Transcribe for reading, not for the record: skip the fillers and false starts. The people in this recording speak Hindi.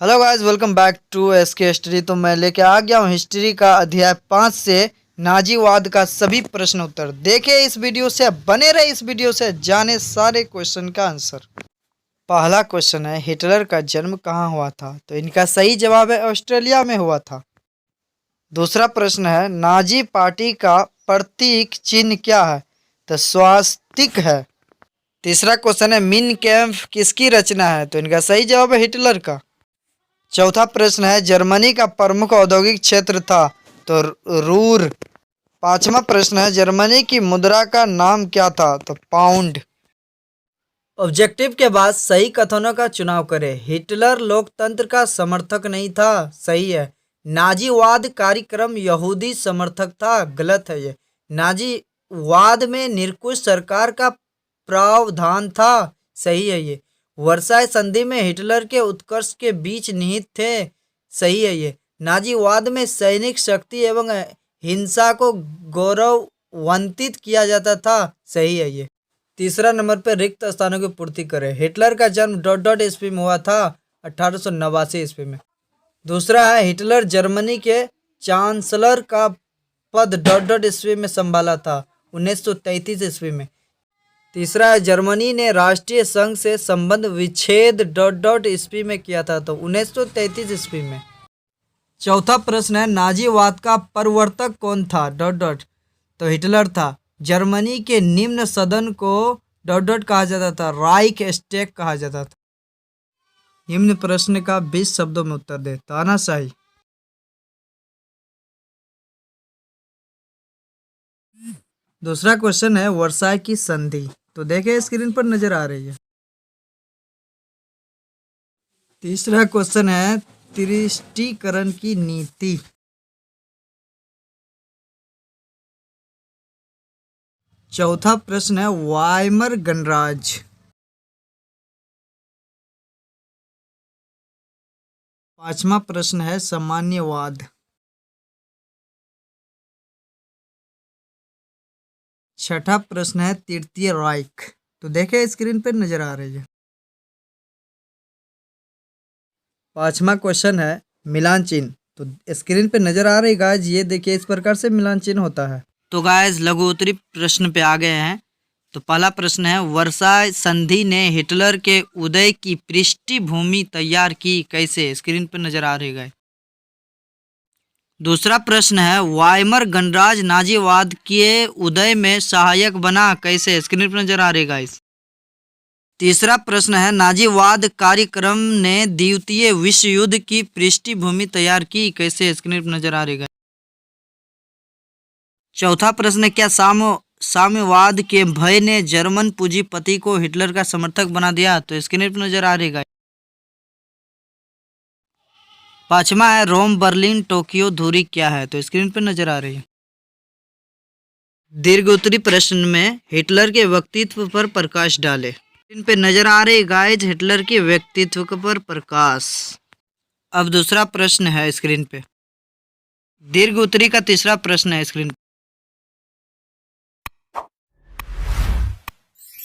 Hello guys, welcome back to SK history. तो मैं लेके आ गया हूँ हिस्ट्री का अध्याय 5 से नाजीवाद का सभी प्रश्न उत्तर। देखिए इस वीडियो से, बने रहे इस वीडियो से, जाने सारे क्वेश्चन का आंसर। पहला क्वेश्चन है, हिटलर का जन्म कहाँ हुआ था? तो इनका सही जवाब है ऑस्ट्रेलिया में हुआ था। दूसरा प्रश्न है, नाजी पार्टी का प्रतीक चिन्ह क्या है? तो स्वास्तिक है। तीसरा क्वेश्चन है, मिन कैम्प किसकी रचना है? तो इनका सही जवाब है हिटलर का। चौथा प्रश्न है, जर्मनी का प्रमुख औद्योगिक क्षेत्र था? तो रूर। पांचवा प्रश्न है, जर्मनी की मुद्रा का नाम क्या था? तो पाउंड। ऑब्जेक्टिव के बाद सही कथनों का चुनाव करें। हिटलर लोकतंत्र का समर्थक नहीं था, सही है। नाजीवाद कार्यक्रम यहूदी समर्थक था, गलत है ये। नाजीवाद में निरंकुश सरकार का प्रावधान था, सही है ये। वर्साई संधि में हिटलर के उत्कर्ष के बीच निहित थे, सही है ये। नाजीवाद में सैनिक शक्ति एवं हिंसा को गौरवान्वित किया जाता था, सही है ये। तीसरा नंबर पर रिक्त स्थानों की पूर्ति करें। हिटलर का जन्म डॉट डॉट ईस्वी में हुआ था, 1889 ईस्वी में। दूसरा है, हिटलर जर्मनी के चांसलर का पद डॉट डॉट ईस्वी में संभाला था, 1933 ईस्वी में। तीसरा है, जर्मनी ने राष्ट्रीय संघ से संबंध विच्छेद डॉट डॉट ईस्वी में किया था, तो 1933 ईस्वी में। चौथा प्रश्न है, नाजीवाद का प्रवर्तक कौन था? Dot dot. तो हिटलर था। जर्मनी के निम्न सदन को डॉट डॉट कहा जाता था, राइक स्टेक कहा जाता था। निम्न प्रश्न का 20 शब्दों में उत्तर दे। तानाशाही। दूसरा क्वेश्चन है, वर्साई की संधि। तो देखें स्क्रीन पर नजर आ रही है। तीसरा क्वेश्चन है, त्रिष्टीकरण की नीति। चौथा प्रश्न है, वाइमर गणराज्य। पांचवा प्रश्न है, साम्यवाद। छठा प्रश्न है, तृतीय राइख। तो देखें स्क्रीन पर नजर आ रही है। पांचवा क्वेश्चन है, मिलान चिन्ह। तो स्क्रीन पे नजर आ रही गाइज, ये देखिए इस प्रकार से मिलान चिन्ह होता है। तो गाइज लघु उत्तरी प्रश्न पे आ गए हैं। तो पहला प्रश्न है, वर्साई संधि ने हिटलर के उदय की पृष्ठभूमि तैयार की कैसे? स्क्रीन पर नजर आ रही है। दूसरा प्रश्न है, वाइमर गणराज्य नाजीवाद के उदय में सहायक बना कैसे? स्क्रीन पर नजर आ रही गाइज। तीसरा प्रश्न है, नाजीवाद कार्यक्रम ने द्वितीय विश्व युद्ध की पृष्ठभूमि तैयार की कैसे? स्क्रीन पर नजर आ रही है। चौथा प्रश्न है, क्या साम्यवाद के भय ने जर्मन पूंजीपति को हिटलर का समर्थक बना दिया? तो स्क्रीन पर नजर आ रही है। पांचवा है, रोम बर्लिन टोक्यो दूरी क्या है? तो स्क्रीन पर नजर आ रही है। दीर्घ उत्तरी प्रश्न में हिटलर के व्यक्तित्व पर प्रकाश डाले। स्क्रीन पे नजर आ रही गाइज, हिटलर के व्यक्तित्व पर प्रकाश। अब दूसरा प्रश्न है स्क्रीन पे। दीर्घ उत्तरी का तीसरा प्रश्न है स्क्रीन पे।